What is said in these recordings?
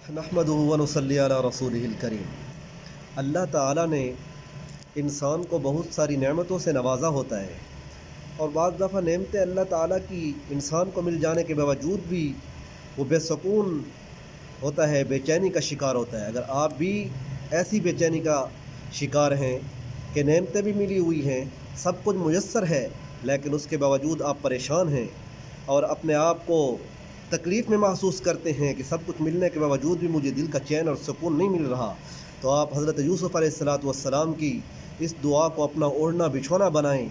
نحمدہ و نصلی علی رسولہ الکریم۔ اللہ تعالیٰ نے انسان کو بہت ساری نعمتوں سے نوازا ہوتا ہے، اور بعض دفعہ نعمتیں اللہ تعالیٰ کی انسان کو مل جانے کے باوجود بھی وہ بے سکون ہوتا ہے، بے چینی کا شکار ہوتا ہے۔ اگر آپ بھی ایسی بے چینی کا شکار ہیں کہ نعمتیں بھی ملی ہوئی ہیں، سب کچھ میسر ہے، لیکن اس کے باوجود آپ پریشان ہیں اور اپنے آپ کو تکلیف میں محسوس کرتے ہیں کہ سب کچھ ملنے کے باوجود بھی مجھے دل کا چین اور سکون نہیں مل رہا، تو آپ حضرت یوسف علیہ السلام کی اس دعا کو اپنا اوڑھنا بچھونا بنائیں۔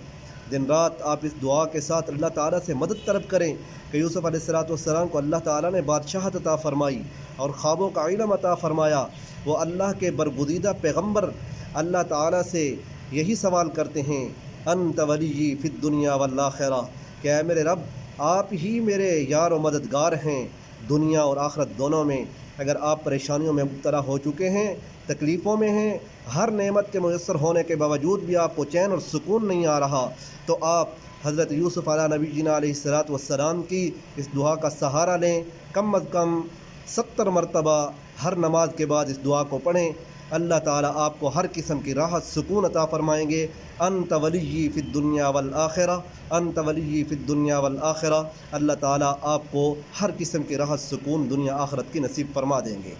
دن رات آپ اس دعا کے ساتھ اللہ تعالیٰ سے مدد طلب کریں کہ یوسف علیہ السلام کو اللہ تعالیٰ نے بادشاہت عطا فرمائی اور خوابوں کا علم عطا فرمایا۔ وہ اللہ کے برگزیدہ پیغمبر اللہ تعالیٰ سے یہی سوال کرتے ہیں، انت ولی فی الدنیا والآخرہ، کہ اے میرے رب آپ ہی میرے یار و مددگار ہیں دنیا اور آخرت دونوں میں۔ اگر آپ پریشانیوں میں مبتلا ہو چکے ہیں، تکلیفوں میں ہیں، ہر نعمت کے میسر ہونے کے باوجود بھی آپ کو چین اور سکون نہیں آ رہا، تو آپ حضرت یوسف علیہ نبی جینا علیہ السلام کی اس دعا کا سہارا لیں۔ کم از کم 70 مرتبہ ہر نماز کے بعد اس دعا کو پڑھیں۔ اللہ تعالیٰ آپ کو ہر قسم کی راحت سکون عطا فرمائیں گے۔ انت ولی فی الدنیا والآخرہ، انت ولی فی الدنیا والآخرہ۔ اللہ تعالیٰ آپ کو ہر قسم کی راحت سکون دنیا آخرت کی نصیب فرما دیں گے۔